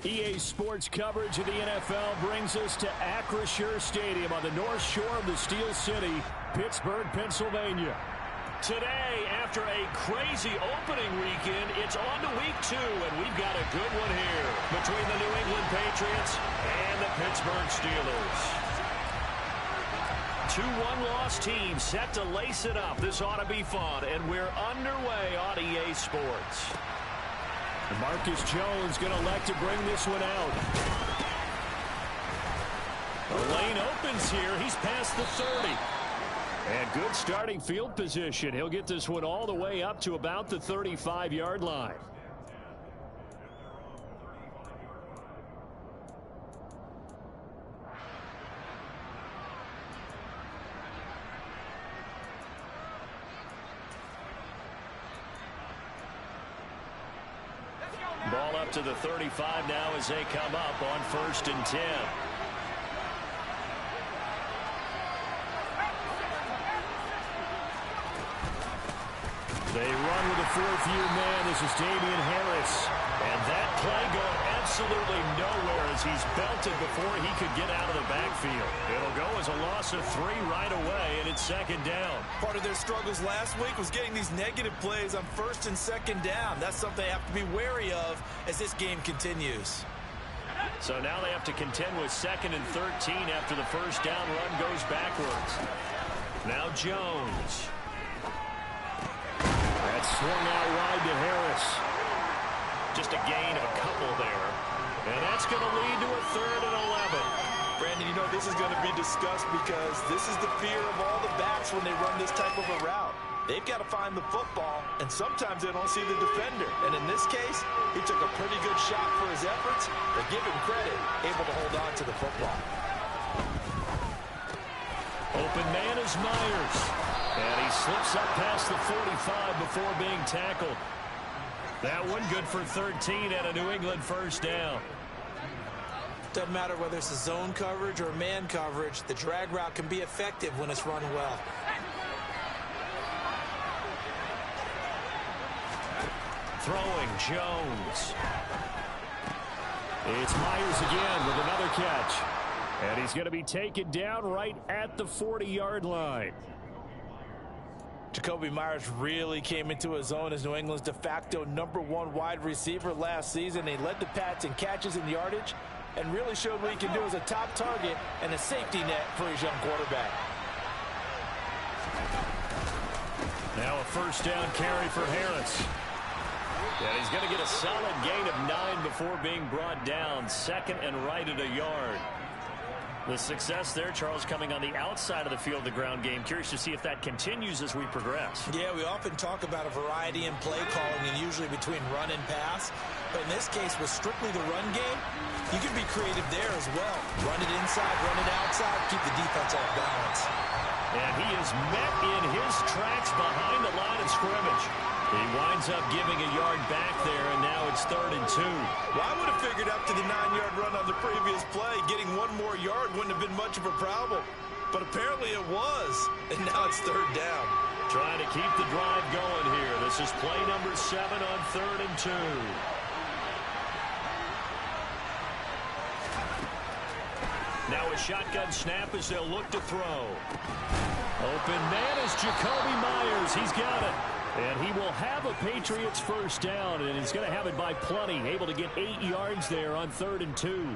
EA Sports coverage of the NFL brings us to Acrisure Stadium on the north shore of the Steel City, Pittsburgh, Pennsylvania. Today, after a crazy opening weekend, it's on to week 2, and we've got a good one here between the New England Patriots and the Pittsburgh Steelers. 2 one-loss teams set to lace it up. This ought to be fun, and we're underway on EA Sports. Marcus Jones going to elect to bring this one out. The lane opens here. He's past the 30. And good starting field position. He'll get this one all the way up to about the 35-yard line. Ball up to the 35 now as they come up on 1st and 10. They run with a 4th-year man. This is Damian Harris. And that play going absolutely nowhere as he's belted before he could get out of the backfield. It'll go as a loss of 3 right away, and it's 2nd down. Part of their struggles last week was getting these negative plays on 1st and 2nd down. That's something they have to be wary of as this game continues. So now they have to contend with 2nd and 13 after the 1st down run goes backwards. Now Jones. That's swung out wide to Harris. Just a gain of a couple there. And that's going to lead to a 3rd and 11. Brandon, you know this is going to be discussed because this is the fear of all the backs when they run this type of a route. They've got to find the football, and sometimes they don't see the defender. And in this case, he took a pretty good shot for his efforts, but give him credit, able to hold on to the football. Open man is Myers. And he slips up past the 45 before being tackled. That one good for 13 and a New England 1st down. Doesn't matter whether it's a zone coverage or man coverage, the drag route can be effective when it's run well. Throwing Jones. It's Myers again with another catch. And he's going to be taken down right at the 40-yard line. Jacoby Myers really came into his own as New England's de facto #1 wide receiver last season. He led the Pats in catches and yardage and really showed what he can do as a top target and a safety net for his young quarterback. Now a 1st down carry for Harris. And he's going to get a solid gain of 9 before being brought down. 2nd and right at a yard. The success there, Charles, coming on the outside of the field, the ground game. Curious to see if that continues as we progress. Yeah, we often talk about a variety in play calling and usually between run and pass. But in this case, with strictly the run game, you can be creative there as well. Run it inside, run it outside, keep the defense off balance. And he is met in his tracks behind the line of scrimmage. He winds up giving a yard back there, and now it's 3rd and 2. Well, I would have figured up to the 9-yard run on the previous play. Getting 1 more yard wouldn't have been much of a problem. But apparently it was, and now it's 3rd down. Trying to keep the drive going here. This is play number 7 on 3rd and 2. Now a shotgun snap as they'll look to throw. Open man is Jacoby Myers. He's got it. And he will have a Patriots 1st down, and he's going to have it by plenty. Able to get 8 yards there on 3rd and 2.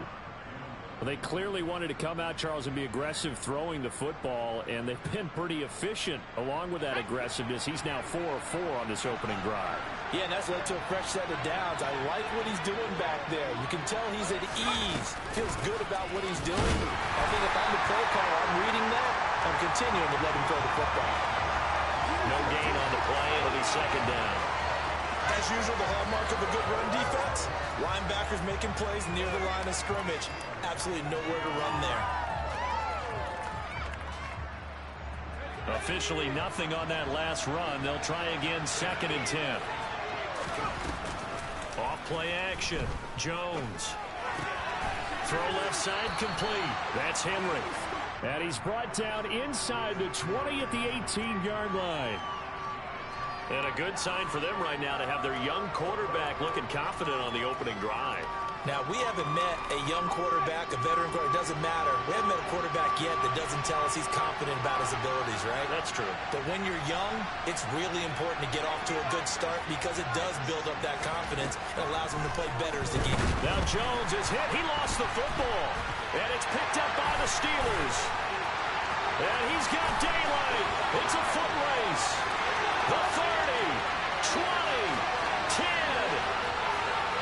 Well, they clearly wanted to come out, Charles, and be aggressive throwing the football, and they've been pretty efficient along with that aggressiveness. He's now 4 of 4 on this opening drive. Yeah, and that's led to a fresh set of downs. I like what he's doing back there. You can tell he's at ease. Feels good about what he's doing. I think if I'm the play caller, I'm reading that. I'm continuing to let him throw the football. No gain on the play. It'll be 2nd down. As usual, the hallmark of a good run defense, linebackers making plays near the line of scrimmage. Absolutely nowhere to run there. Officially nothing on that last run. They'll try again 2nd and 10. Off play action. Jones. Throw left side complete. That's Henry. And he's brought down inside the 20 at the 18-yard line. And a good sign for them right now to have their young quarterback looking confident on the opening drive. Now, we haven't met a young quarterback, a veteran quarterback, it doesn't matter. We haven't met a quarterback yet that doesn't tell us he's confident about his abilities, right? That's true. But when you're young, it's really important to get off to a good start because it does build up that confidence and allows him to play better as the game. Now Jones is hit. He lost the football. And it's picked up by the Steelers. And he's got daylight. It's a foot race. The 30, 20, 10.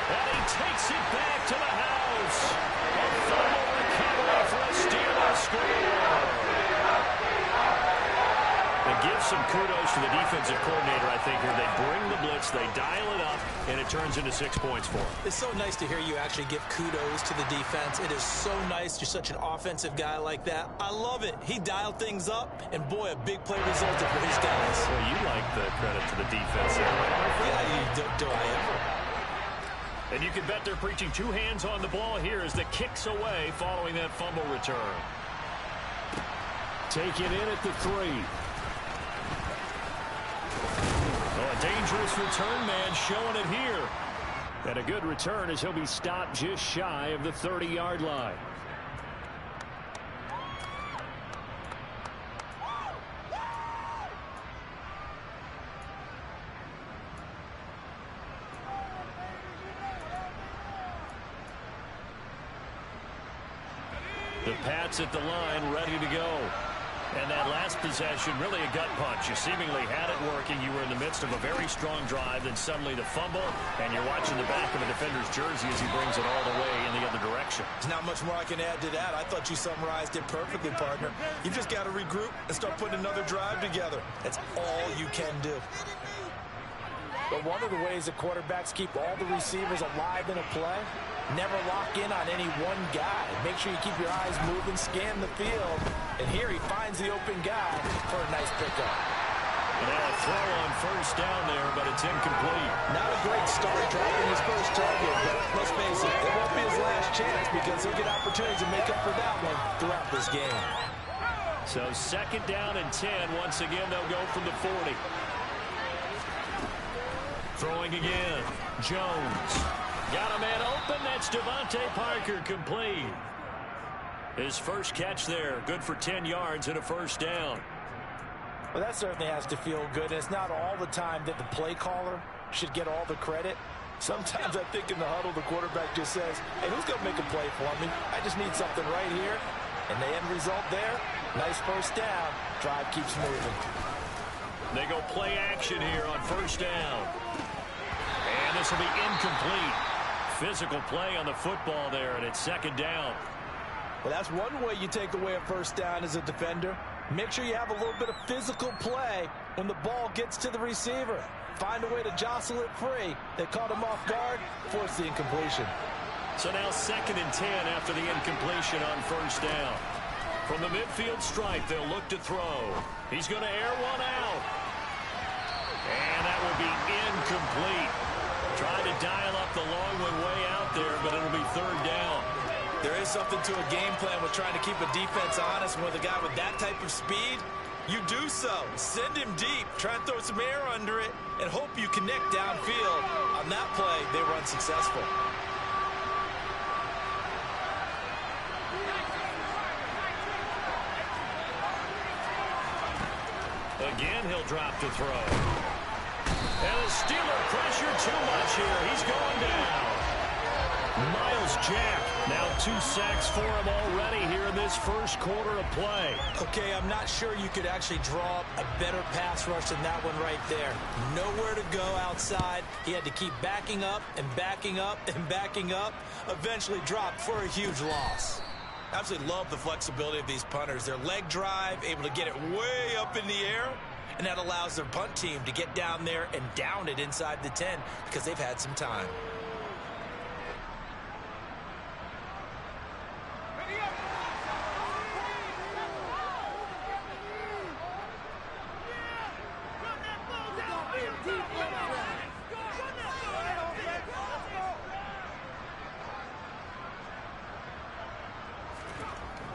And he takes it back to the house. A fumble recovery for a Steelers score. And give some kudos to the defensive coordinator, I think, where they bring the blitz, they dial it up, and it turns into 6 points for him. It's so nice to hear you actually give kudos to the defense. It is so nice. You're such an offensive guy like that. I love it. He dialed things up, and boy, a big play resulted for his guys. Well, you like the credit to the defense. Yeah, do I ever? And you can bet they're preaching two hands on the ball here as the kick's away following that fumble return. Take it in at the 3. Oh, a dangerous return man showing it here. And a good return as he'll be stopped just shy of the 30-yard line. The Pats at the line, ready to go. And that last possession, really a gut punch. You seemingly had it working. You were in the midst of a very strong drive, then suddenly the fumble, and you're watching the back of a defender's jersey as he brings it all the way in the other direction. There's not much more I can add to that. I thought you summarized it perfectly, partner. You just got to regroup and start putting another drive together. That's all you can do. But one of the ways that quarterbacks keep all the receivers alive in a play, never lock in on any one guy. Make sure you keep your eyes moving, scan the field. And here he finds the open guy for a nice pickup. And now a throw on first down there, but it's incomplete. Not a great start dropping his first target, but let's face it, it won't be his last chance because he'll get opportunities to make up for that one throughout this game. So second down and 10. Once again, they'll go from the 40. Throwing again. Jones. Got a man open. That's Devontae Parker, complete. His first catch there. Good for 10 yards and a first down. Well, that certainly has to feel good. And it's not all the time that the play caller should get all the credit. Sometimes I think in the huddle, the quarterback just says, hey, who's going to make a play for me? I just need something right here. And the end result there, nice first down. Drive keeps moving. They go play action here on first down. And this will be incomplete. Physical play on the football there, and it's second down. Well, that's one way you take away a first down as a defender. Make sure you have a little bit of physical play when the ball gets to the receiver. Find a way to jostle it free. They caught him off guard, force the incompletion. So now second and 10 after the incompletion on first down. From the midfield stripe, they'll look to throw. He's going to air one out. And that will be incomplete. Trying to dial up the long one way out there, but it'll be third down. There is something to a game plan with trying to keep a defense honest. With a guy with that type of speed, you do so. Send him deep. Try and throw some air under it and hope you connect downfield. On that play, they were unsuccessful. Again, he'll drop to throw. And the Steeler pressure too much here. He's going down. Miles Jack, now 2 sacks for him already here in this first quarter of play. Okay, I'm not sure you could actually draw up a better pass rush than that one right there. Nowhere to go outside. He had to keep backing up and backing up and backing up. Eventually dropped for a huge loss. Absolutely love the flexibility of these punters. Their leg drive, able to get it way up in the air, and that allows their punt team to get down there and down it inside the 10 because they've had some time.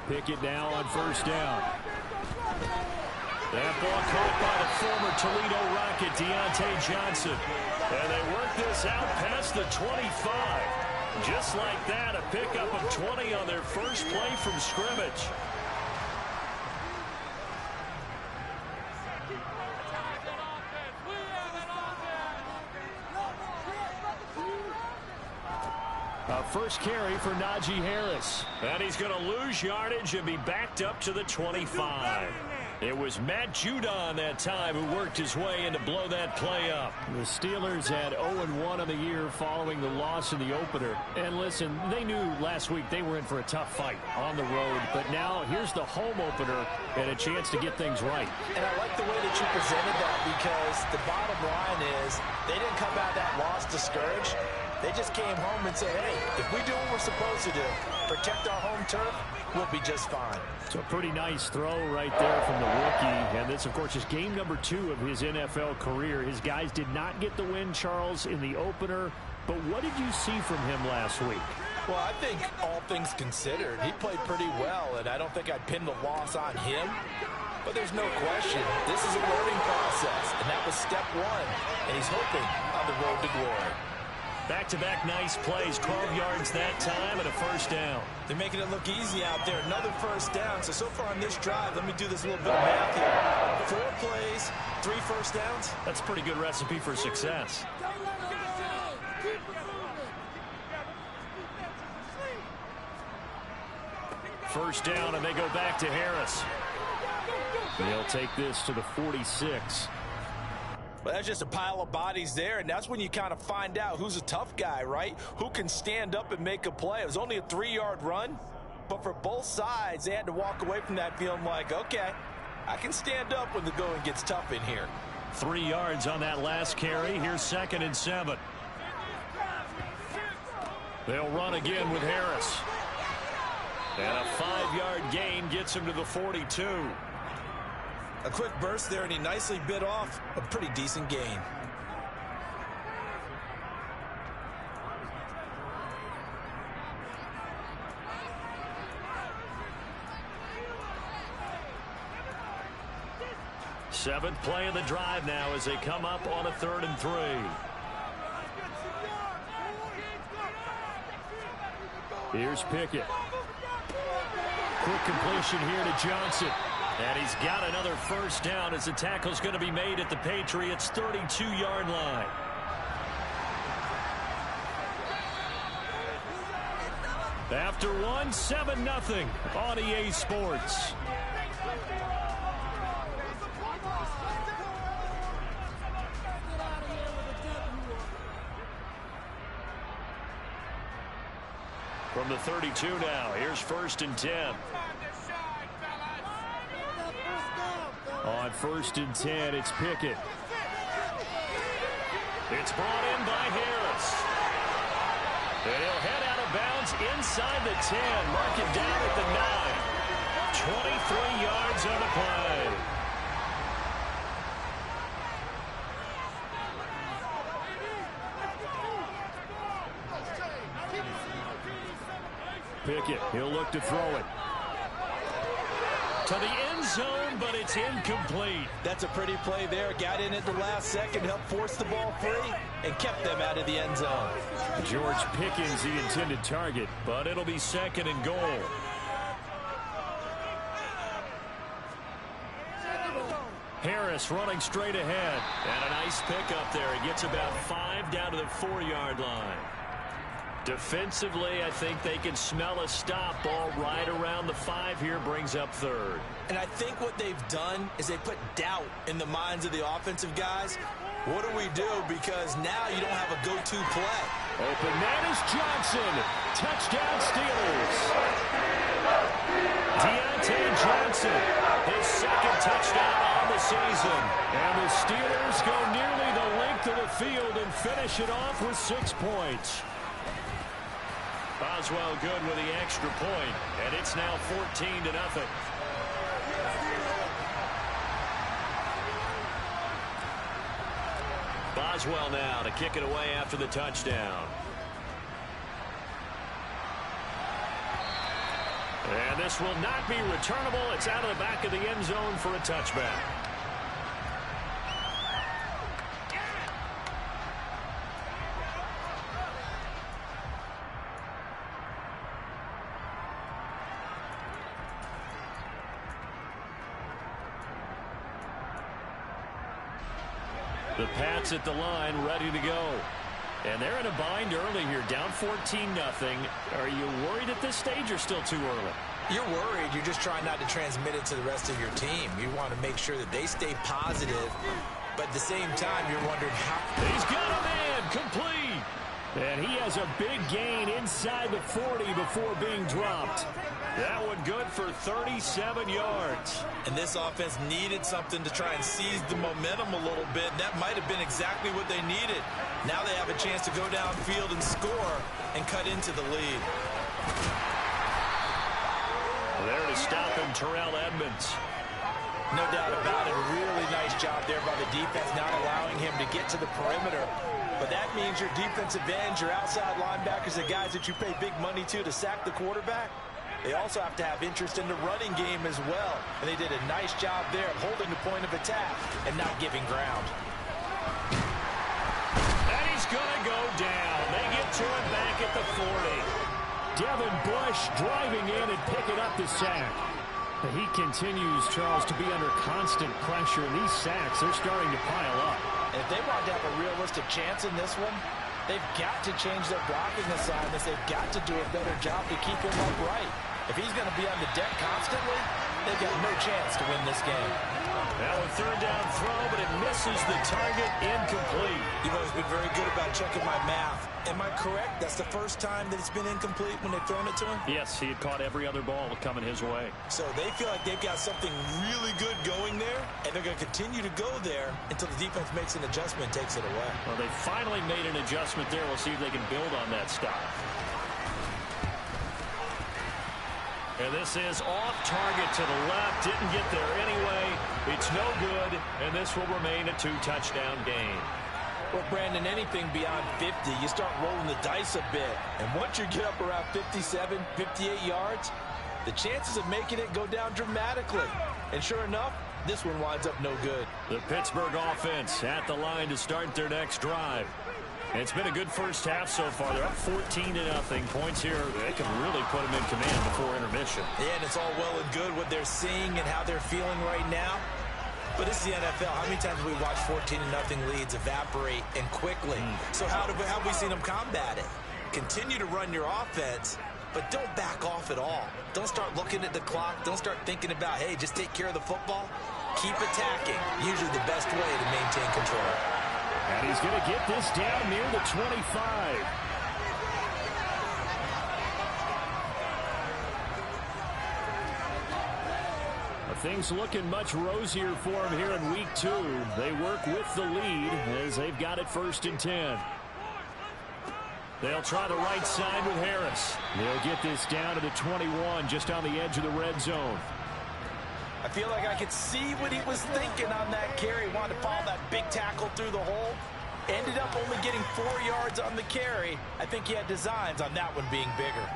Pickett now on first down. That ball caught by the former Toledo Rocket, Deontay Johnson. And they work this out past the 25. Just like that, a pickup of 20 on their first play from scrimmage. A first carry for Najee Harris. And he's going to lose yardage and be backed up to the 25. It was Matt Judon that time who worked his way in to blow that play up. The Steelers had 0-1 on the year following the loss in the opener. And listen, they knew last week they were in for a tough fight on the road. But now here's the home opener and a chance to get things right. And I like the way that you presented that, because the bottom line is they didn't come out of that loss discouraged. They just came home and said, hey, if we do what we're supposed to do, protect our home turf, we'll be just fine. So a pretty nice throw right there from the rookie. And this, of course, is game number 2 of his NFL career. His guys did not get the win, Charles, in the opener. But what did you see from him last week? Well, I think all things considered, he played pretty well, and I don't think I'd pin the loss on him. But there's no question, this is a learning process, and that was step 1, and he's hoping on the road to glory. Back-to-back nice plays, 12 yards that time and a first down. They're making it look easy out there. Another first down. So far on this drive, let me do this little bit of math here. 4 plays, 3 first downs. That's a pretty good recipe for success. First down, and they go back to Harris. They'll take this to the 46. Well, that's just a pile of bodies there, and that's when you kind of find out who's a tough guy, right? Who can stand up and make a play. It was only a 3-yard run, but for both sides, they had to walk away from that feeling like, okay, I can stand up when the going gets tough in here. 3 yards on that last carry. Here's 2nd and 7. They'll run again with Harris. And a 5-yard gain gets him to the 42. A quick burst there, and he nicely bit off a pretty decent gain. Seventh play of the drive now as they come up on a 3rd and 3. Here's Pickett. Quick completion here to Johnson. And he's got another first down as the tackle's going to be made at the Patriots' 32-yard line. After 7-0 on EA Sports. From the 32 now, here's 1st and 10. On 1st and 10, it's Pickett. It's brought in by Harris. And he'll head out of bounds inside the 10. Mark it down at the 9. 23 yards on the play. Pickett, he'll look to throw it. To the end zone, but it's incomplete. That's a pretty play there. Got in at the last second, helped force the ball free, and kept them out of the end zone. George Pickens, the intended target, but it'll be 2nd and goal. Harris running straight ahead. And a nice pickup there. He gets about 5 down to the 4-yard line. Defensively, I think they can smell a stop. Ball right around the 5 here, brings up 3rd. And I think what they've done is they put doubt in the minds of the offensive guys. What do we do? Because now you don't have a go-to play. Open man is Johnson. Touchdown Steelers. Deontay Johnson, his 2nd touchdown on the season. And the Steelers go nearly the length of the field and finish it off with 6 points. Boswell good with the extra point, and it's now 14-0. Boswell now to kick it away after the touchdown. And this will not be returnable. It's out of the back of the end zone for a touchback. The Pats at the line, ready to go. And they're in a bind early here, down 14-0. Are you worried at this stage or still too early? You're worried. You're just trying not to transmit it to the rest of your team. You want to make sure that they stay positive, but at the same time, you're wondering how... He's got a man, complete. And he has a big gain inside the 40 before being dropped. That one good for 37 yards. And this offense needed something to try and seize the momentum a little bit. That might have been exactly what they needed. Now they have a chance to go downfield and score and cut into the lead. There to stop him, Terrell Edmonds. No doubt about it. Really nice job there by the defense, not allowing him to get to the perimeter. But that means your defensive ends, your outside linebackers, the guys that you pay big money to sack the quarterback, they also have to have interest in the running game as well. And they did a nice job there of holding the point of attack and not giving ground. And he's going to go down. They get to him back at the 40. Devin Bush driving in and picking up the sack. He continues, Charles, to be under constant pressure. And these sacks, they're starting to pile up. And if they want to have a realistic chance in this one, they've got to change their blocking assignments. They've got to do a better job to keep him upright. If he's going to be on the deck constantly, they've got no chance to win this game. Now a third down throw, but it misses the target, incomplete. You've always been very good about checking my math. Am I correct? That's the first time that it's been incomplete when they've thrown it to him? Yes, he had caught every other ball coming his way. So they feel like they've got something really good going there, and they're going to continue to go there until the defense makes an adjustment and takes it away. Well, they finally made an adjustment there. We'll see if they can build on that stop. And this is off target to the left. Didn't get there anyway. It's no good, and this will remain a 2-touchdown game. Well, Brandon, anything beyond 50, you start rolling the dice a bit. And once you get up around 57, 58 yards, the chances of making it go down dramatically. And sure enough, this one winds up no good. The Pittsburgh offense at the line to start their next drive. It's been a good first half so far. They're up 14-0. Points here, they can really put them in command before intermission. Yeah, and it's all well and good what they're seeing and how they're feeling right now. But this is the NFL. How many times have we watched 14-0 leads evaporate and quickly? So how have we seen them combat it? Continue to run your offense, but don't back off at all. Don't start looking at the clock. Don't start thinking about, hey, just take care of the football. Keep attacking. Usually the best way to maintain control. And he's going to get this down near the 25. Things looking much rosier for him here in week 2. They work with the lead as they've got it 1st and 10. They'll try the right side with Harris. They'll get this down to the 21, just on the edge of the red zone. I feel like I could see what he was thinking on that carry. Wanted to follow that big tackle through the hole. Ended up only getting 4 yards on the carry. I think he had designs on that one being bigger.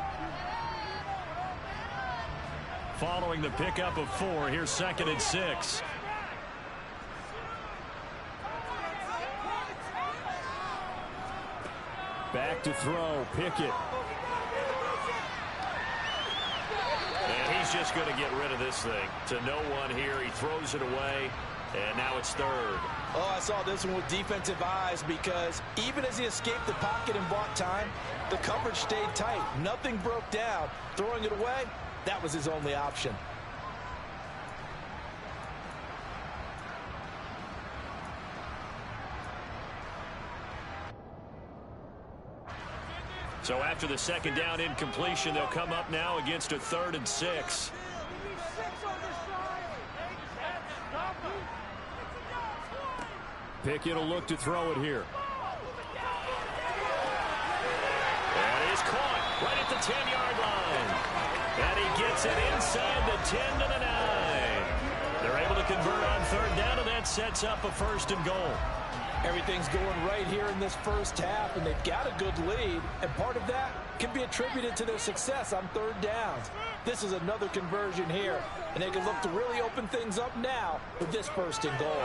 Following the pickup of 4, here's 2nd and 6. Back to throw, Pickett. And he's just going to get rid of this thing. To no one here, he throws it away, and now it's 3rd. Oh, I saw this one with defensive eyes because even as he escaped the pocket and bought time, the coverage stayed tight. Nothing broke down. Throwing it away, that was his only option. So after the 2nd down incompletion, they'll come up now against a 3rd and 6. Pickett will look to throw it here. And he's caught right at the 10-yard line. And he gets it inside the 10 to the 9. They're able to convert on 3rd down, and that sets up a 1st and goal. Everything's going right here in this first half, and they've got a good lead, and part of that can be attributed to their success on 3rd downs. This is another conversion here, and they can look to really open things up now with this 1st and goal.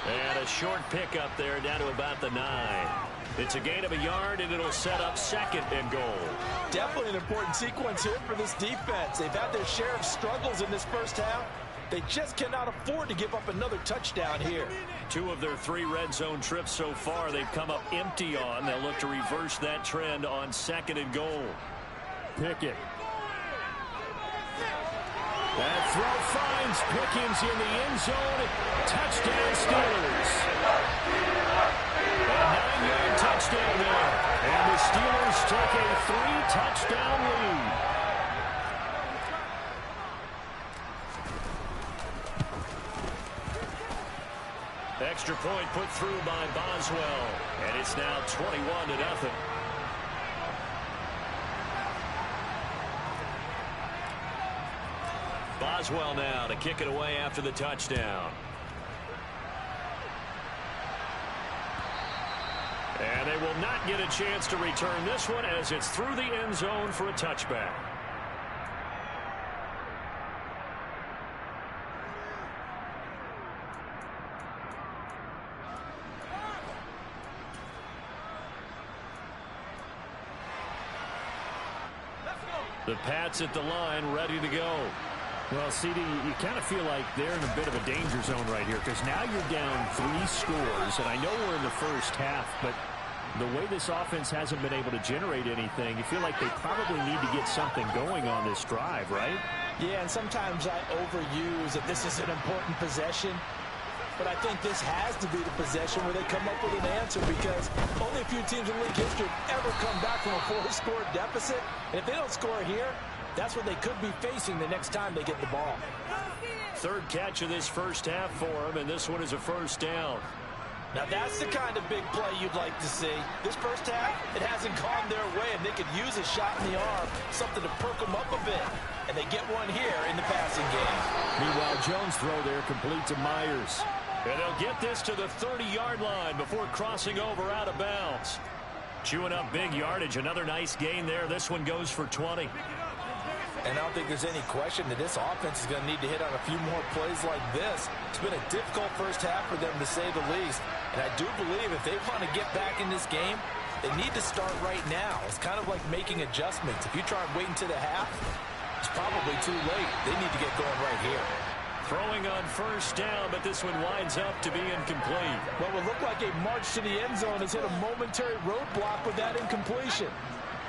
And a short pickup there down to about the 9. It's a gain of a yard, and it'll set up 2nd and goal. Definitely an important sequence here for this defense. They've had their share of struggles in this first half, They just cannot afford to give up another touchdown here. 2 of their 3 red zone trips so far they've come up empty on. They'll look to reverse that trend on 2nd and goal. Pickett. That throw finds Pickens in the end zone. Touchdown Steelers. A 9-yard touchdown there. And the Steelers take a 3-touchdown lead. Extra point put through by Boswell. And it's now 21-0. Boswell now to kick it away after the touchdown. And they will not get a chance to return this one as it's through the end zone for a touchback. The Pats at the line, ready to go. Well, CD, you kind of feel like they're in a bit of a danger zone right here because now you're down 3 scores, and I know we're in the first half, but the way this offense hasn't been able to generate anything, you feel like they probably need to get something going on this drive, right? Yeah, and sometimes I overuse that this is an important possession, but I think this has to be the possession where they come up with an answer because only a few teams in league history have ever come back from a 4-score deficit, and if they don't score here, that's what they could be facing the next time they get the ball. 3rd catch of this first half for them, and this one is a first down. Now that's the kind of big play you'd like to see. This first half, it hasn't gone their way, and they could use a shot in the arm, something to perk them up a bit. And they get one here in the passing game. Meanwhile, Jones' throw there complete to Myers. And they'll get this to the 30-yard line before crossing over out of bounds. Chewing up big yardage. Another nice gain there. This one goes for 20. And I don't think there's any question that this offense is going to need to hit on a few more plays like this. It's been a difficult first half for them, to say the least. And I do believe if they want to get back in this game, they need to start right now. It's kind of like making adjustments. If you try and wait until the half, it's probably too late. They need to get going right here. Throwing on first down, but this one winds up to be incomplete. What would look like a march to the end zone has hit a momentary roadblock with that incompletion.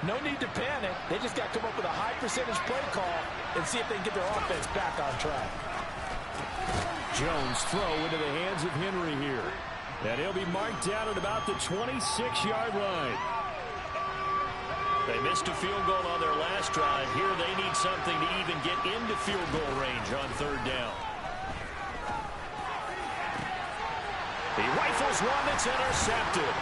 No need to panic. They just got to come up with a high percentage play call and see if they can get their offense back on track. Jones throw into the hands of Henry here. And he'll be marked down at about the 26-yard line. They missed a field goal on their last drive. Here they need something to even get into field goal range on 3rd down. He rifles one that's intercepted.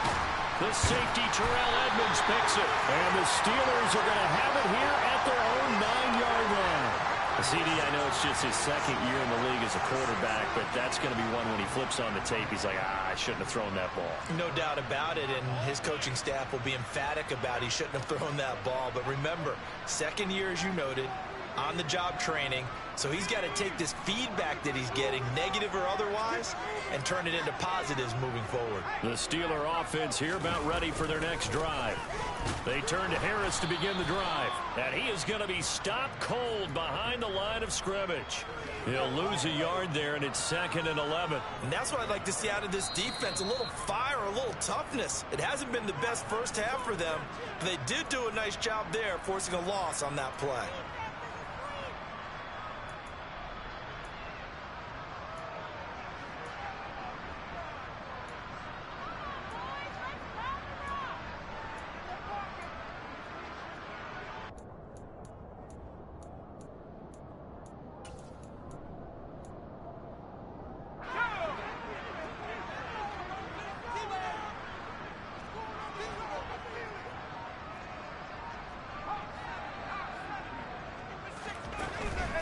The safety, Terrell Edmonds, picks it. And the Steelers are going to have it here at their own 9-yard line. CD, I know it's just his 2nd year in the league as a quarterback, but that's going to be one when he flips on the tape. He's like, I shouldn't have thrown that ball. No doubt about it, and his coaching staff will be emphatic about he shouldn't have thrown that ball. But remember, 2nd year, as you noted, on-the-job training. So he's got to take this feedback that he's getting, negative or otherwise, and turn it into positives moving forward. The Steeler offense here about ready for their next drive. They turn to Harris to begin the drive. And he is going to be stopped cold behind the line of scrimmage. He'll lose a yard there, and it's 2nd and 11. And that's what I'd like to see out of this defense, a little fire, a little toughness. It hasn't been the best first half for them, but they did do a nice job there, forcing a loss on that play.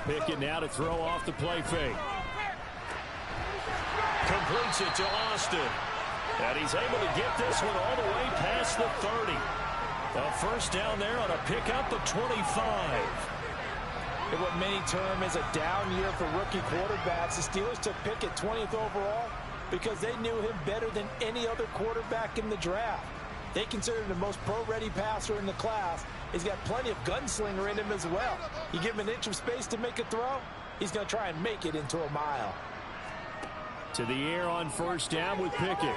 Pickett now to throw off the play fake. Completes it to Austin. And he's able to get this one all the way past the 30. A first down there on a pickup of 25. In what many term as a down year for rookie quarterbacks, the Steelers took Pickett 20th overall because they knew him better than any other quarterback in the draft. They consider him the most pro-ready passer in the class. He's got plenty of gunslinger in him as well. You give him an inch of space to make a throw, He's going to try and make it into a mile. To the air on first down with Pickett.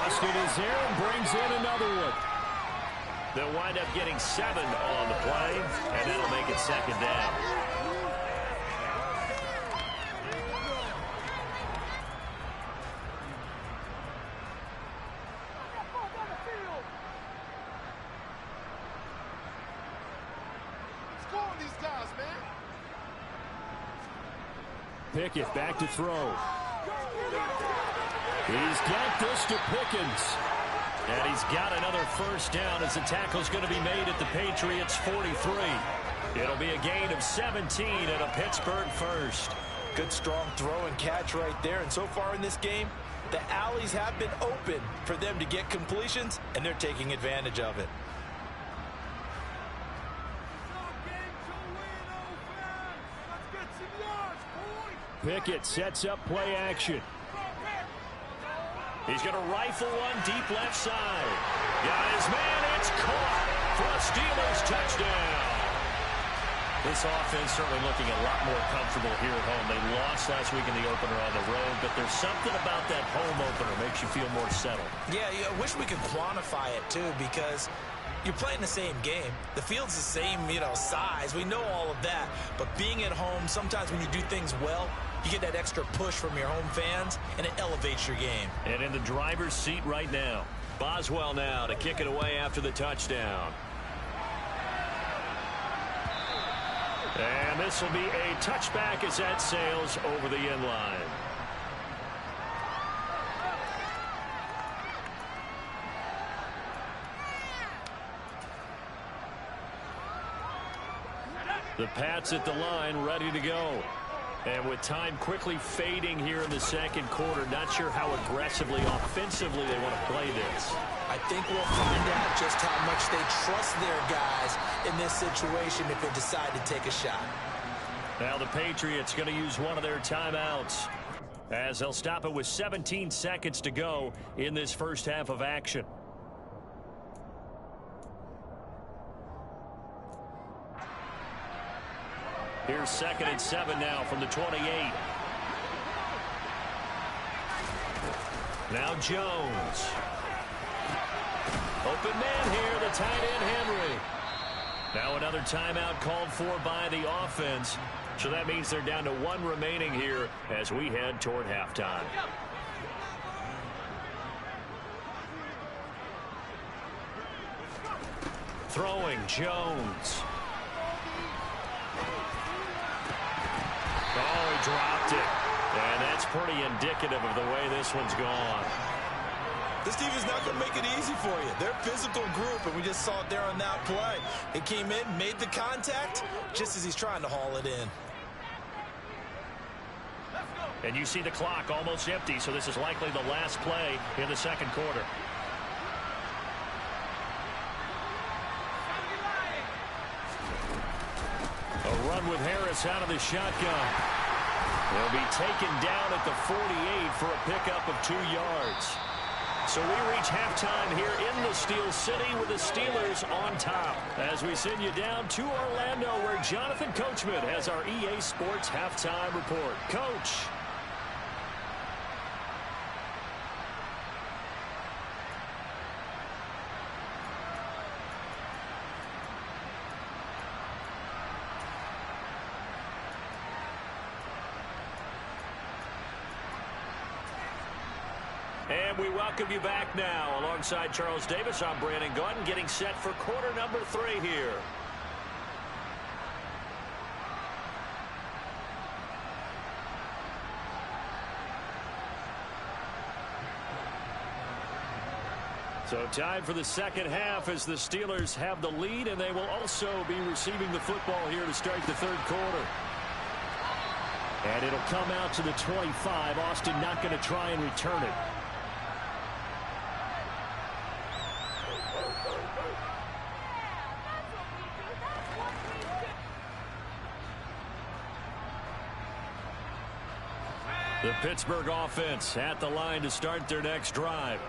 Austin is there and brings in another one. They'll wind up getting 7 on the play, and that'll make it second down. Pickett back to throw. He's got this to Pickens. And he's got another first down as the tackle's going to be made at the Patriots' 43. It'll be a gain of 17 and a Pittsburgh first. Good strong throw and catch right there. And so far in this game, the alleys have been open for them to get completions, and they're taking advantage of it. Pickett sets up play action. He's going to rifle one deep left side. Got his man. It's caught for a Steelers touchdown. This offense certainly looking a lot more comfortable here at home. They lost last week in the opener on the road, but there's something about that home opener makes you feel more settled. Yeah, I wish we could quantify it, too, because you're playing the same game. The field's the same, size. We know all of that. But being at home, sometimes when you do things well, you get that extra push from your home fans, and it elevates your game. And in the driver's seat right now, Boswell now to kick it away after the touchdown. And this will be a touchback as that sails over the end line. The Pats at the line, ready to go. And with time quickly fading here in the second quarter, not sure how aggressively, offensively they want to play this. I think we'll find out just how much they trust their guys in this situation if they decide to take a shot. Now the Patriots going to use one of their timeouts as they'll stop it with 17 seconds to go in this first half of action. Here's 2nd and 7 now from the 28. Now Jones. Open man here, the tight end Henry. Now another timeout called for by the offense. So that means they're down to 1 remaining here as we head toward halftime. Throwing Jones. Oh, he dropped it. And that's pretty indicative of the way this one's gone. This team is not going to make it easy for you. They're a physical group, and we just saw it there on that play. It came in, made the contact, just as he's trying to haul it in. And you see the clock almost empty, so this is likely the last play in the second quarter. A run with Harris out of the shotgun. They'll be taken down at the 48 for a pickup of 2 yards. So we reach halftime here in the Steel City with the Steelers on top. As we send you down to Orlando, where Jonathan Coachman has our EA Sports halftime report. Coach. And we welcome you back now. Alongside Charles Davis, I'm Brandon Gaudin, getting set for quarter number 3 here. So time for the second half as the Steelers have the lead, and they will also be receiving the football here to start the third quarter. And it'll come out to the 25. Austin not going to try and return it. The Pittsburgh offense at the line to start their next drive.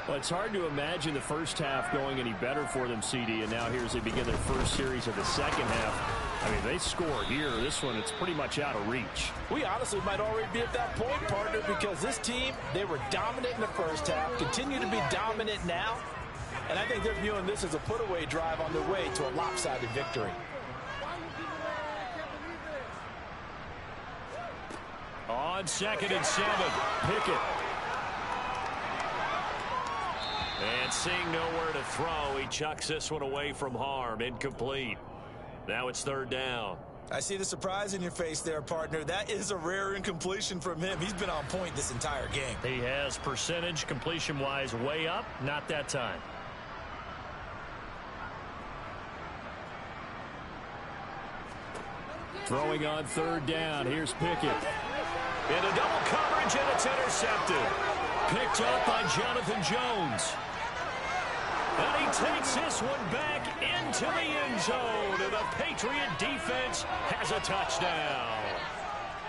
Well, it's hard to imagine the first half going any better for them, CD, and now here as they begin their first series of the second half. I mean, they score here. This one, it's pretty much out of reach. We honestly might already be at that point, partner, because this team, they were dominant in the first half, continue to be dominant now, and I think they're viewing this as a put-away drive on their way to a lopsided victory. On 2nd and 7, Pickett. And seeing nowhere to throw, he chucks this one away from harm. Incomplete. Now it's 3rd down. I see the surprise in your face there, partner. That is a rare incompletion from him. He's been on point this entire game. He has percentage completion-wise way up. Not that time. Throwing on 3rd down. Here's Pickett. Into double coverage, and it's intercepted. Picked up by Jonathan Jones. And he takes this one back into the end zone. And the Patriot defense has a touchdown.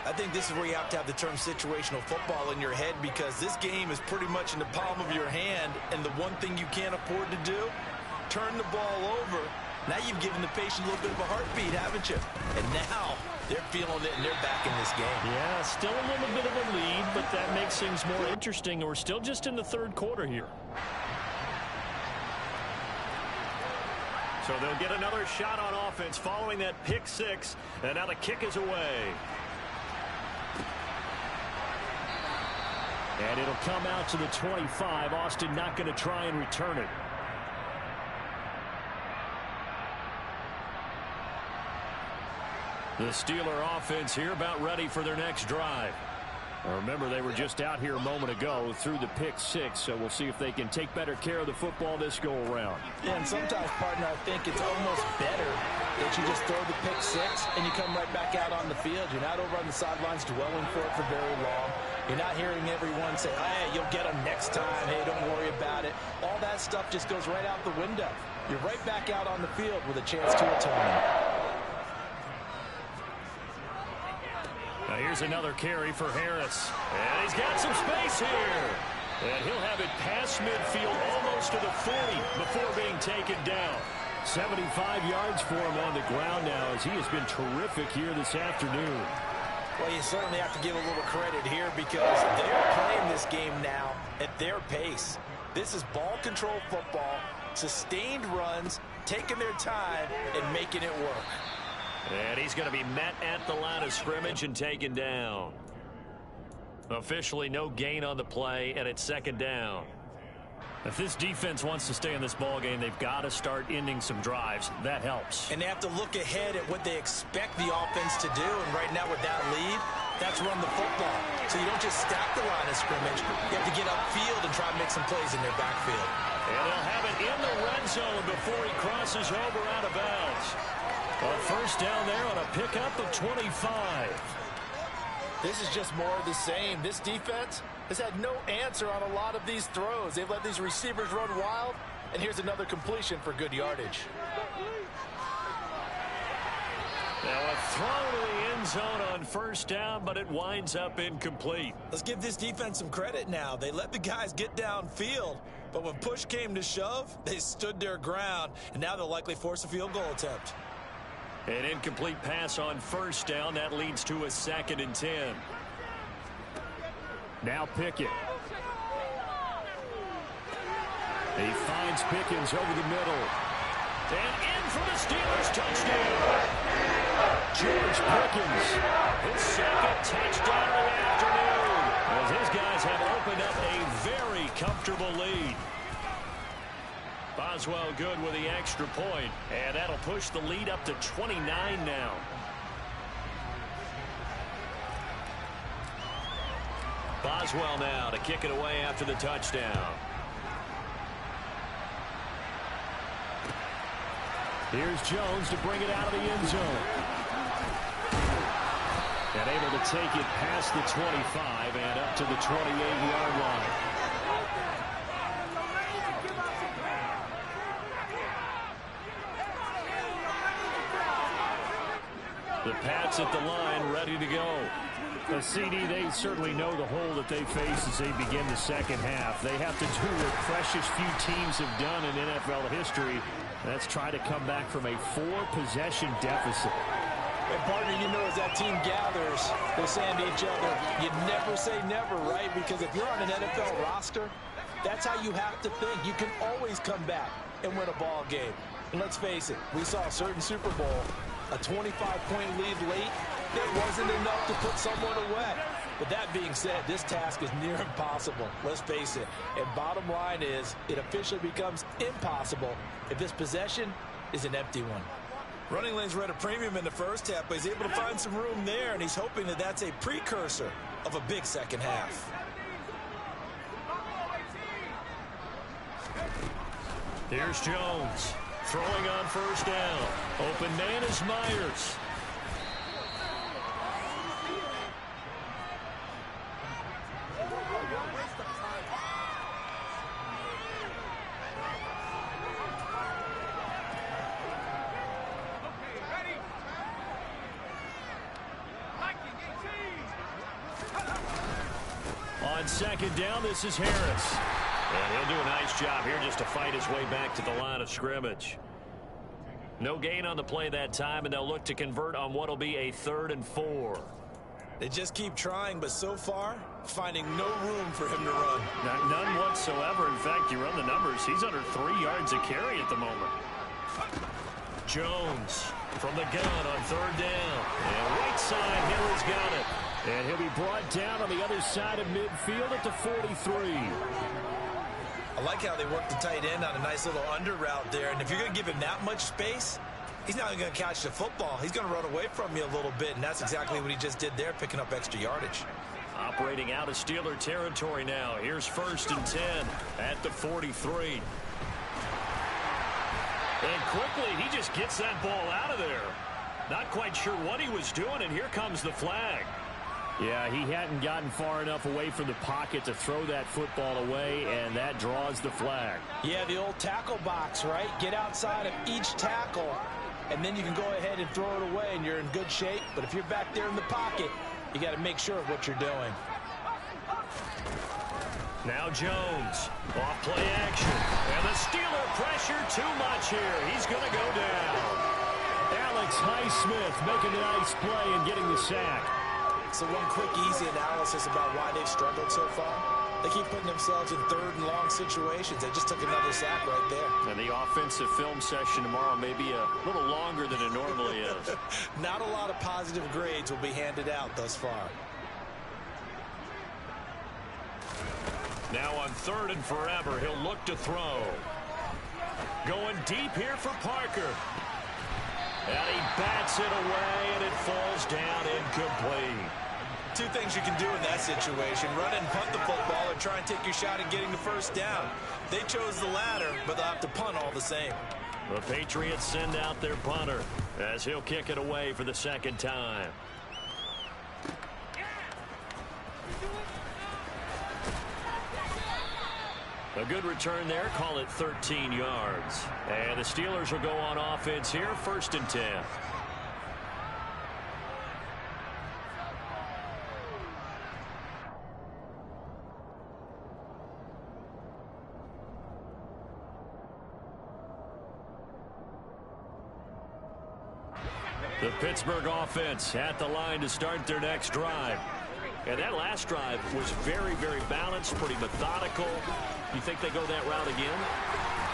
I think this is where you have to have the term situational football in your head, because this game is pretty much in the palm of your hand, and the one thing you can't afford to do, turn the ball over. Now you've given the patient a little bit of a heartbeat, haven't you? And now they're feeling it, and they're back in this game. Yeah, still a little bit of a lead, but that makes things more interesting. We're still just in the 3rd quarter here. So they'll get another shot on offense following that pick 6, and now the kick is away. And it'll come out to the 25. Austin not going to try and return it. The Steeler offense here about ready for their next drive. Remember, they were just out here a moment ago through the pick 6, so we'll see if they can take better care of the football this go-around. Yeah, and sometimes, partner, I think it's almost better that you just throw the pick 6 and you come right back out on the field. You're not over on the sidelines dwelling for it for very long. You're not hearing everyone say, hey, you'll get them next time. Hey, don't worry about it. All that stuff just goes right out the window. You're right back out on the field with a chance to atone. Now here's another carry for Harris. And he's got some space here. And he'll have it past midfield almost to the 40 before being taken down. 75 yards for him on the ground now, as he has been terrific here this afternoon. Well, you certainly have to give a little credit here, because they're playing this game now at their pace. This is ball control football, sustained runs, taking their time, and making it work. And he's going to be met at the line of scrimmage and taken down. Officially no gain on the play, and it's 2nd down. If this defense wants to stay in this ballgame, they've got to start ending some drives. That helps. And they have to look ahead at what they expect the offense to do. And right now with that lead, that's run the football. So you don't just stack the line of scrimmage. You have to get upfield and try to make some plays in their backfield. And they'll have it in the red zone before he crosses over out of bounds. A first down there on a pickup of 25. This is just more of the same. This defense has had no answer on a lot of these throws. They've let these receivers run wild, and here's another completion for good yardage. Now a throw to the end zone on first down, but it winds up incomplete. Let's give this defense some credit now. They let the guys get downfield, but when push came to shove, they stood their ground, and now they'll likely force a field goal attempt. An incomplete pass on first down. That leads to a 2nd and 10. Now Pickett. He finds Pickens over the middle. And in for the Steelers touchdown. George Pickens. His 2nd touchdown of the afternoon, as his guys have opened up a very comfortable lead. Boswell good with the extra point, and that'll push the lead up to 29 now. Boswell now to kick it away after the touchdown. Here's Jones to bring it out of the end zone. And able to take it past the 25 and up to the 28-yard line. The Pats at the line, ready to go. CD, they certainly know the hole that they face as they begin the second half. They have to do what precious few teams have done in NFL history. That's try to come back from a 4-possession deficit. And partner, you know, as that team gathers, they're saying to each other, you never say never, right? Because if you're on an NFL roster, that's how you have to think. You can always come back and win a ball game. And let's face it, we saw a certain Super Bowl, a 25-point lead late. That wasn't enough to put someone away. But that being said, this task is near impossible. Let's face it. And bottom line is, it officially becomes impossible if this possession is an empty one. Running lanes were at a premium in the first half, but he's able to find some room there, and he's hoping that that's a precursor of a big second half. Here's Jones throwing on first down. Open man is Myers. On second down, this is Harris. And he'll do a nice job here just to fight his way back to the line of scrimmage. No gain on the play that time, and they'll look to convert on what will be a 3rd and 4. They just keep trying, but so far, finding no room for him to run. None whatsoever. In fact, you run the numbers. He's under 3 yards a carry at the moment. Jones from the gun on 3rd down. And right side, Hill has got it. And he'll be brought down on the other side of midfield at the 43. I like how they work the tight end on a nice little under route there. And if you're going to give him that much space, he's not going to catch the football. He's going to run away from you a little bit, and that's exactly what he just did there, picking up extra yardage. Operating out of Steeler territory now. Here's 1st and 10 at the 43. And quickly, he just gets that ball out of there. Not quite sure what he was doing, and here comes the flag. Yeah, he hadn't gotten far enough away from the pocket to throw that football away, and that draws the flag. Yeah, the old tackle box, right? Get outside of each tackle, and then you can go ahead and throw it away, and you're in good shape. But if you're back there in the pocket, you got to make sure of what you're doing. Now Jones, off play action. And the Steeler pressure too much here. He's going to go down. Alex Highsmith making a nice play and getting the sack. So one quick, easy analysis about why they've struggled so far. They keep putting themselves in 3rd and long situations. They just took another sack right there. And the offensive film session tomorrow may be a little longer than it normally is. Not a lot of positive grades will be handed out thus far. Now on 3rd and forever, he'll look to throw. Going deep here for Parker. And he bats it away, and it falls down incomplete. 2 things you can do in that situation: run and punt the football, or try and take your shot at getting the first down. They chose the latter, but they'll have to punt all the same. The Patriots send out their punter as he'll kick it away for the 2nd time. A good return there. Call it 13 yards. And the Steelers will go on offense here. 1st and 10. The Pittsburgh offense at the line to start their next drive. And that last drive was very, very balanced, pretty methodical. You think they go that route again?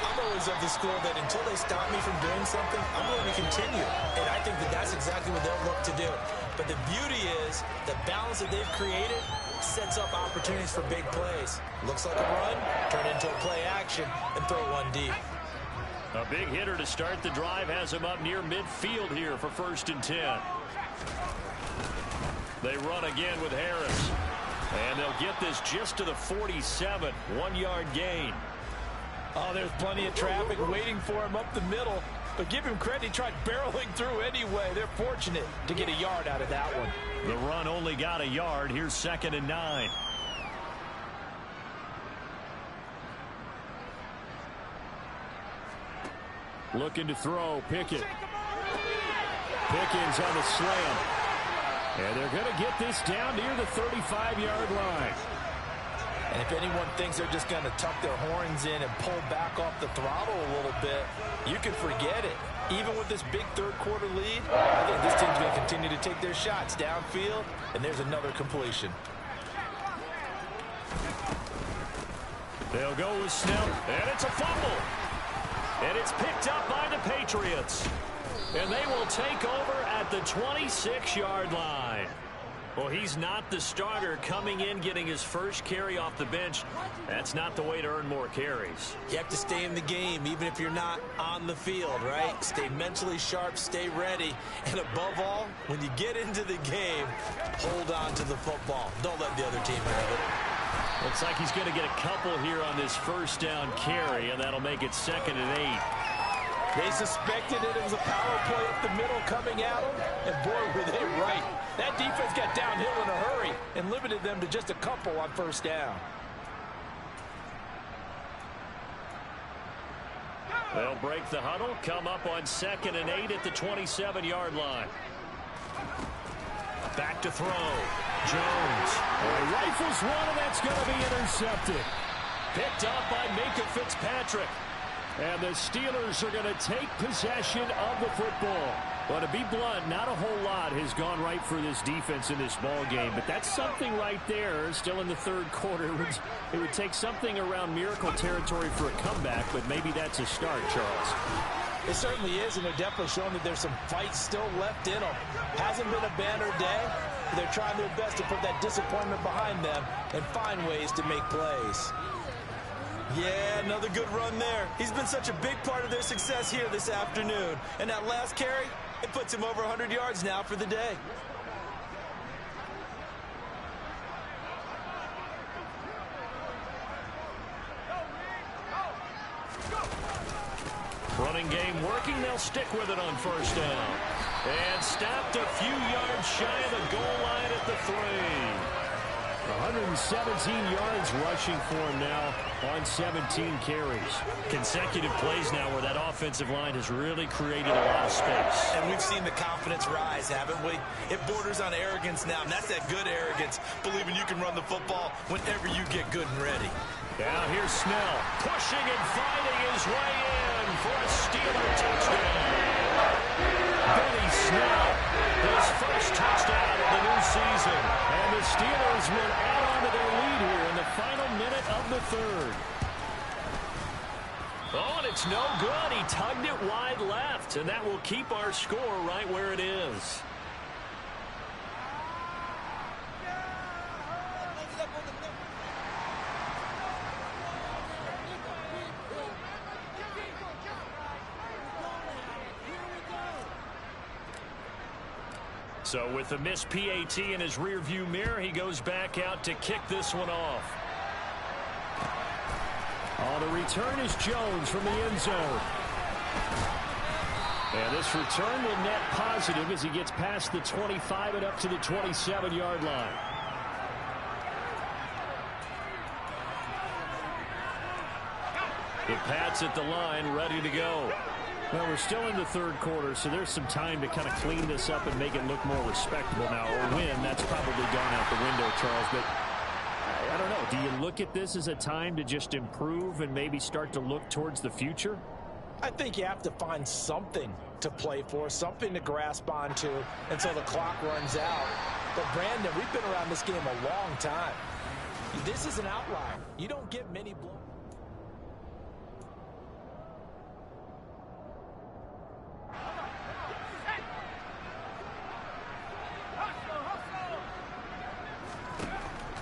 I'm always of the school that until they stop me from doing something, I'm going to continue. And I think that that's exactly what they'll look to do. But the beauty is the balance that they've created sets up opportunities for big plays. Looks like a run, turn into a play action, and throw one deep. A big hitter to start the drive has him up near midfield here for 1st and 10. They run again with Harris. And they'll get this just to the 47. 1-yard gain. Oh, there's plenty of traffic waiting for him up the middle. But give him credit, he tried barreling through anyway. They're fortunate to get a yard out of that one. The run only got a yard. Here's 2nd and 9. Looking to throw. Pickett. Pickens on the slam. And they're going to get this down near the 35-yard line. And if anyone thinks they're just going to tuck their horns in and pull back off the throttle a little bit, you can forget it. Even with this big third-quarter lead, I think this team's going to continue to take their shots downfield, and there's another completion. They'll go with Snell, and it's a fumble. And it's picked up by the Patriots. And they will take over at the 26-yard line. Well, he's not the starter coming in, getting his first carry off the bench. That's not the way to earn more carries. You have to stay in the game, even if you're not on the field, right? Stay mentally sharp, stay ready. And above all, when you get into the game, hold on to the football. Don't let the other team have it. Looks like he's going to get a couple here on this first down carry, and that'll make it 2nd and 8. They suspected it was a power play up the middle coming at them, and boy, were they right. That defense got downhill in a hurry and limited them to just a couple on first down. They'll break the huddle, come up on 2nd and 8 at the 27-yard line. Back to throw. Jones. He rifles one, and that's going to be intercepted. Picked up by Minka Fitzpatrick. And the Steelers are going to take possession of the football. But to be blunt, not a whole lot has gone right for this defense in this ball game. But that's something right there. Still in the third quarter. It would take something around miracle territory for a comeback, but maybe that's a start, Charles. It certainly is, and they're definitely showing that there's some fight still left in them. Hasn't been a banner day. They're trying their best to put that disappointment behind them and find ways to make plays. Yeah, another good run there. He's been such a big part of their success here this afternoon. And that last carry, it puts him over 100 yards now for the day. Running game working. They'll stick with it on first down. And stopped a few yards shy of the goal line at the 3. 117 yards rushing for him now on 17 carries. Consecutive plays now where that offensive line has really created a lot of space. And we've seen the confidence rise, haven't we? It borders on arrogance now, and that's that good arrogance, believing you can run the football whenever you get good and ready. Now here's Snell, pushing and fighting his way in for a Steeler touchdown. Benny Snell, his first touchdown of the new season. And the Steelers will add on to their lead here in the final minute of the third. Oh, and it's no good. He tugged it wide left, and that will keep our score right where it is. So with the missed PAT in his rearview mirror, he goes back out to kick this one off. On the return is Jones from the end zone. And this return will net positive as he gets past the 25 and up to the 27-yard line. The Pats at the line, ready to go. Well, we're still in the third quarter, so there's some time to kind of clean this up and make it look more respectable now. Or win, that's probably gone out the window, Charles. But I don't know. Do you look at this as a time to just improve and maybe start to look towards the future? I think you have to find something to play for, something to grasp onto until the clock runs out. But, Brandon, we've been around this game a long time. This is an outlier. You don't get many blows.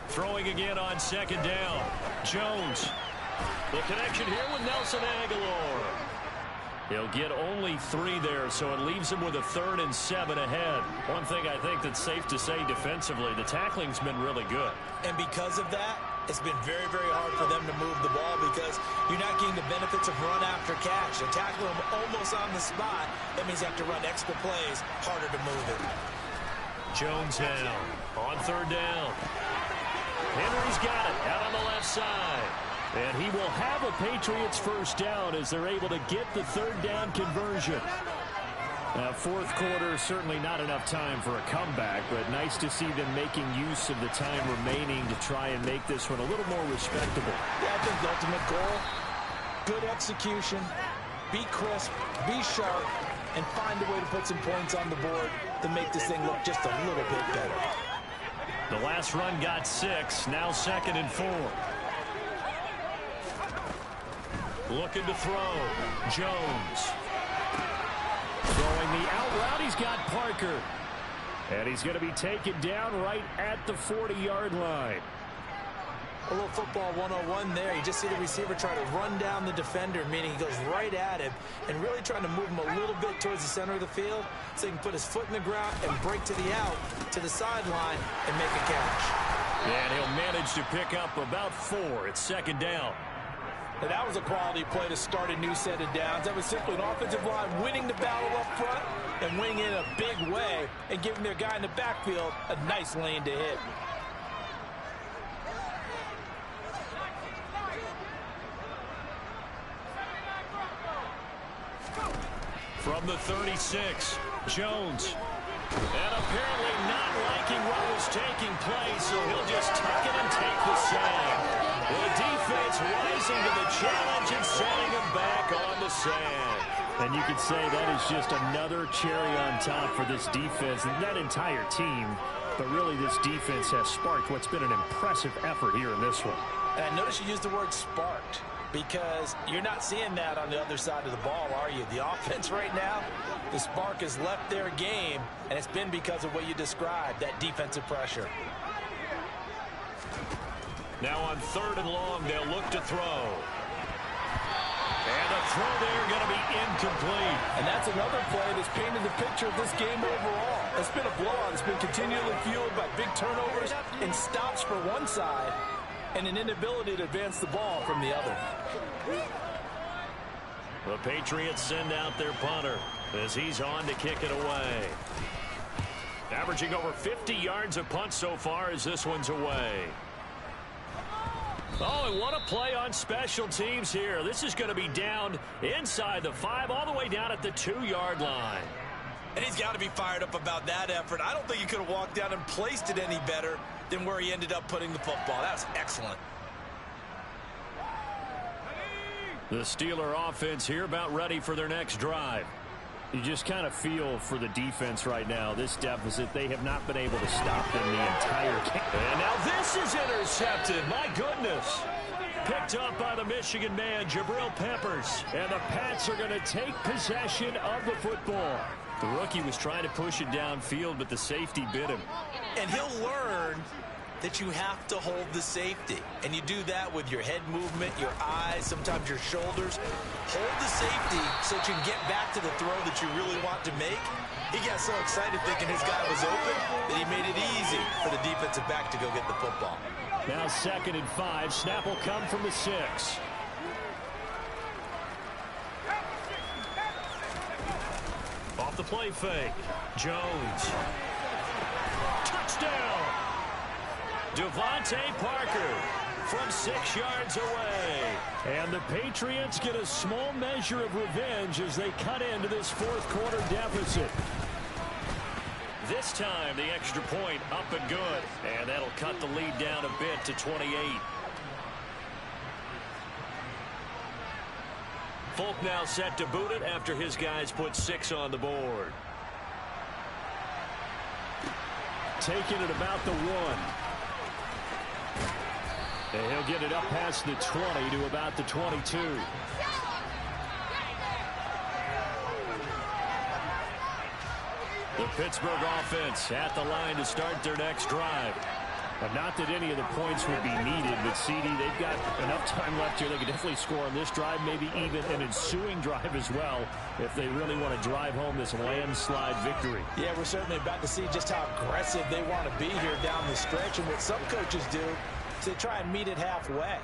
Throwing again on second down. Jones. The connection here with Nelson Aguilar. He'll get only 3 there, so it leaves him with a 3rd and 7 ahead. One thing I think that's safe to say defensively, the tackling's been really good. And because of that, it's been very, very hard for them to move the ball because you're not getting the benefits of run after catch. You tackle them almost on the spot. That means you have to run extra plays, harder to move it. Jones now on 3rd down. Henry's got it out on the left side. And he will have a Patriots first down as they're able to get the 3rd down conversion. Fourth quarter, certainly not enough time for a comeback, but nice to see them making use of the time remaining to try and make this one a little more respectable. Yeah, I think the ultimate goal, good execution, be crisp, be sharp, and find a way to put some points on the board to make this thing look just a little bit better. The last run got 6, now 2nd and 4. Looking to throw. Jones. Throwing the out route, he's got Parker. And he's going to be taken down right at the 40-yard line. A little football 101 there. You just see the receiver try to run down the defender, meaning he goes right at him and really trying to move him a little bit towards the center of the field so he can put his foot in the ground and break to the out, to the sideline, and make a catch. And he'll manage to pick up about 4. It's 2nd down. And that was a quality play to start a new set of downs. That was simply an offensive line winning the battle up front and winning in a big way and giving their guy in the backfield a nice lane to hit. From the 36, Jones. And apparently not liking what was taking place, so he'll just tuck it and take the sack. The defense rising to the challenge and sending him back on the sand. And you could say that is just another cherry on top for this defense and that entire team. But really, this defense has sparked what's been an impressive effort here in this one. And I notice you used the word sparked because you're not seeing that on the other side of the ball, are you? The offense right now, the spark has left their game, and it's been because of what you described, that defensive pressure. Now on 3rd and long, they'll look to throw. And the throw there going to be incomplete. And that's another play that's painted the picture of this game overall. It's been a blowout. It's been continually fueled by big turnovers and stops for one side and an inability to advance the ball from the other. The Patriots send out their punter as he's on to kick it away. Averaging over 50 yards a punt so far as this one's away. Oh, and what a play on special teams here. This is going to be down inside the 5, all the way down at the 2-yard line. And he's got to be fired up about that effort. I don't think he could have walked down and placed it any better than where he ended up putting the football. That was excellent. The Steeler offense here about ready for their next drive. You just kind of feel for the defense right now. This deficit, they have not been able to stop them the entire game. And now this is intercepted. My goodness. Picked up by the Michigan man, Jabril Peppers. And the Pats are going to take possession of the football. The rookie was trying to push it downfield, but the safety bit him. And he'll learn that you have to hold the safety. And you do that with your head movement, your eyes, sometimes your shoulders. Hold the safety so that you can get back to the throw that you really want to make. He got so excited thinking his guy was open that he made it easy for the defensive back to go get the football. Now 2nd and 5. Snap will come from the 6. Off the play fake. Jones. Touchdown. Devontae Parker from 6 yards away. And the Patriots get a small measure of revenge as they cut into this 4th quarter deficit. This time the extra point up and good. And that'll cut the lead down a bit to 28. Folk now set to boot it after his guys put 6 on the board. Taking it about the 1. And he'll get it up past the 20 to about the 22. The Pittsburgh offense at the line to start their next drive. Not that any of the points would be needed, but CD, they've got enough time left here. They could definitely score on this drive, maybe even an ensuing drive as well, if they really want to drive home this landslide victory. Yeah, we're certainly about to see just how aggressive they want to be here down the stretch. And what some coaches do is they try and meet it halfway,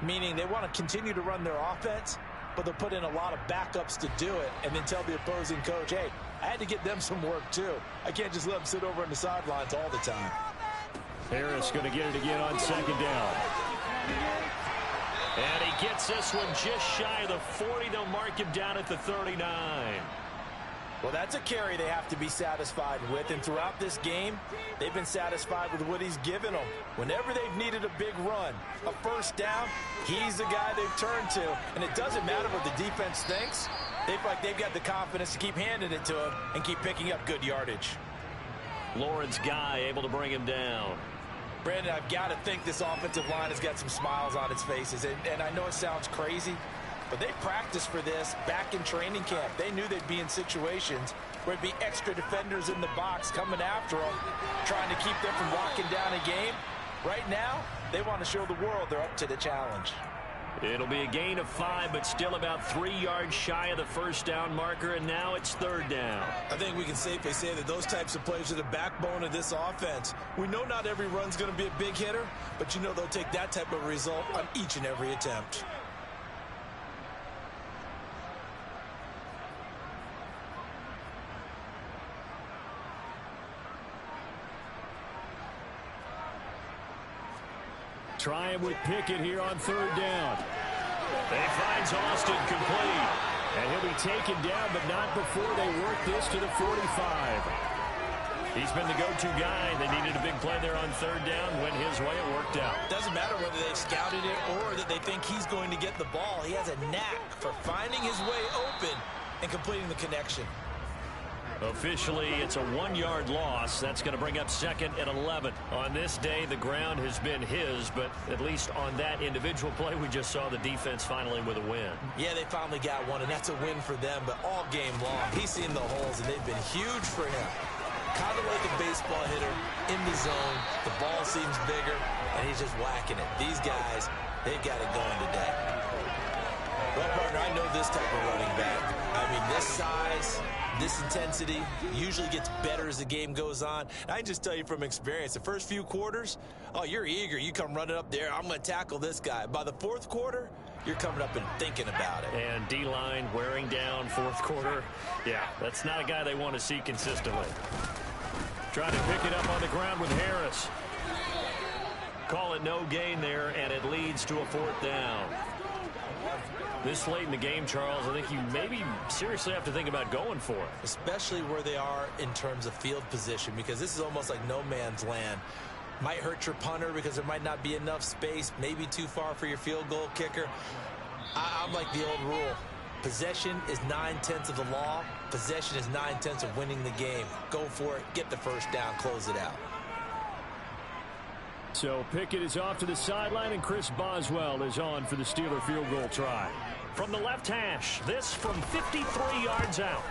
meaning they want to continue to run their offense, but they'll put in a lot of backups to do it and then tell the opposing coach, hey, I had to get them some work too. I can't just let them sit over on the sidelines all the time. Harris going to get it again on 2nd down. And he gets this one just shy of the 40. They'll mark him down at the 39. Well, that's a carry they have to be satisfied with, and throughout this game, they've been satisfied with what he's given them. Whenever they've needed a big run, a first down, he's the guy they've turned to, and it doesn't matter what the defense thinks. They feel like they've got the confidence to keep handing it to him and keep picking up good yardage. Lawrence Guy able to bring him down. Brandon, I've got to think this offensive line has got some smiles on its faces, and I know it sounds crazy, but they practiced for this back in training camp. They knew they'd be in situations where there'd be extra defenders in the box coming after them, trying to keep them from locking down a game. Right now, they want to show the world they're up to the challenge. It'll be a gain of 5, but still about 3 yards shy of the first down marker, and now it's third down. I think we can safely say that those types of plays are the backbone of this offense. We know not every run's going to be a big hitter, but you know they'll take that type of result on each and every attempt. Trying with Pickett here on third down. They finds Austin complete. And he'll be taken down, but not before they work this to the 45. He's been the go-to guy. They needed a big play there on third down. Went his way. It worked out. Doesn't matter whether they've scouted it or that they think he's going to get the ball. He has a knack for finding his way open and completing the connection. Officially, it's a 1-yard loss. That's going to bring up second and 11. On this day, the ground has been his, but at least on that individual play, we just saw the defense finally with a win. Yeah, they finally got one, and that's a win for them, but all game long, he's seen the holes, and they've been huge for him. Kind of like a baseball hitter in the zone. The ball seems bigger, and he's just whacking it. These guys, they've got it going today. Well, partner, I know this type of running back. I mean, this size, this intensity usually gets better as the game goes on. I can just tell you from experience, the first few quarters, oh, you're eager. You come running up there, I'm going to tackle this guy. By the fourth quarter, you're coming up and thinking about it. And D-line wearing down fourth quarter. Yeah, that's not a guy they want to see consistently. Trying to pick it up on the ground with Harris. Call it no gain there, and it leads to a fourth down. This late in the game, Charles, I think you maybe seriously have to think about going for it. Especially where they are in terms of field position, because this is almost like no man's land. Might hurt your punter because there might not be enough space, maybe too far for your field goal kicker. I'm like the old rule. Possession is 9/10 of the law. Possession is 9/10 of winning the game. Go for it, get the first down, close it out. So Pickett is off to the sideline, and Chris Boswell is on for the Steeler field goal try. From the left hash, this from 53 yards out.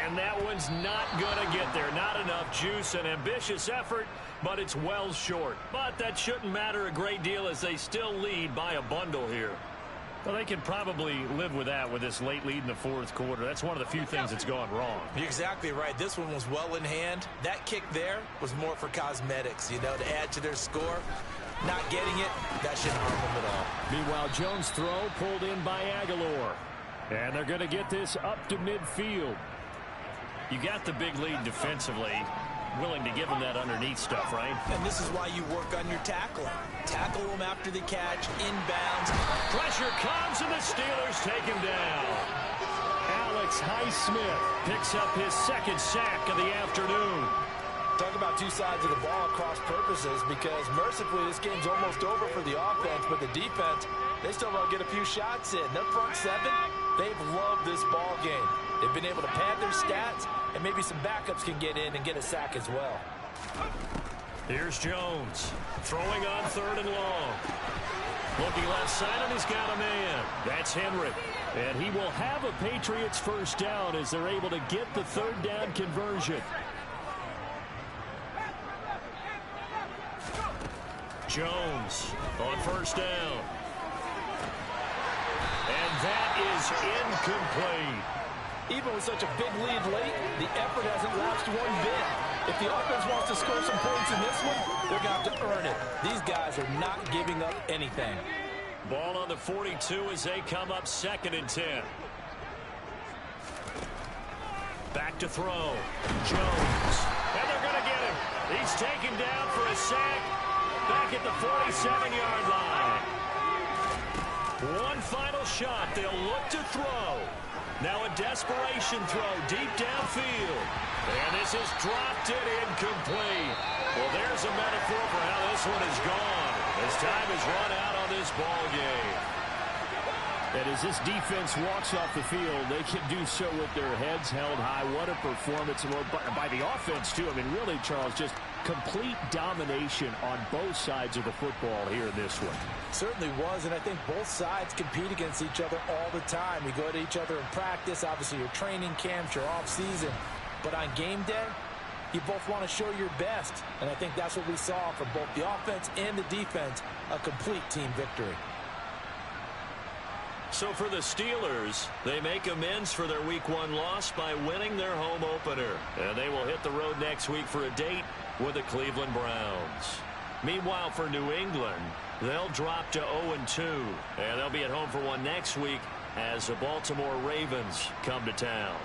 And that one's not going to get there. Not enough juice, an ambitious effort, but it's well short. But that shouldn't matter a great deal as they still lead by a bundle here. Well, they can probably live with that with this late lead in the fourth quarter. That's one of the few things that's gone wrong. You're exactly right. This one was well in hand. That kick there was more for cosmetics, you know, to add to their score. Not getting it, that shouldn't harm them at all. Meanwhile, Jones' throw pulled in by Aguilar. And they're going to get this up to midfield. You got the big lead defensively. Willing to give them that underneath stuff, right? And this is why you work on your tackling. Tackle them after the catch, inbounds. Pressure comes, and the Steelers take him down. Alex Highsmith picks up his second sack of the afternoon. Talk about two sides of the ball at cross purposes, because mercifully this game's almost over for the offense, but the defense, they still want to get a few shots in. Their front seven, they've loved this ball game. They've been able to pad their stats, and maybe some backups can get in and get a sack as well. Here's Jones, throwing on third and long. Looking left side, and he's got a man. That's Henry. And he will have a Patriots first down as they're able to get the third down conversion. Jones on first down. And that is incomplete. Even with such a big lead late, the effort hasn't lapsed one bit. If the offense wants to score some points in this one, they're going to have to earn it. These guys are not giving up anything. Ball on the 42 as they come up 2nd and 10. Back to throw. Jones. And they're going to get him. He's taken down for a sack. Back at the 47-yard line. One final shot. They'll look to throw. Now a desperation throw deep downfield. And this is dropped it incomplete. Well, there's a metaphor for how this one is gone. As time has run out on this ball game. And as this defense walks off the field, they can do so with their heads held high. What a performance by the offense, too. I mean, really, Charles, just complete domination on both sides of the football here in this one. Certainly was, and I think both sides compete against each other all the time. You go at each other in practice, obviously your training camps, your off-season. But on game day, you both want to show your best. And I think that's what we saw from both the offense and the defense, a complete team victory. So for the Steelers, they make amends for their Week 1 loss by winning their home opener. And they will hit the road next week for a date with the Cleveland Browns. Meanwhile, for New England, they'll drop to 0-2. And they'll be at home for one next week as the Baltimore Ravens come to town.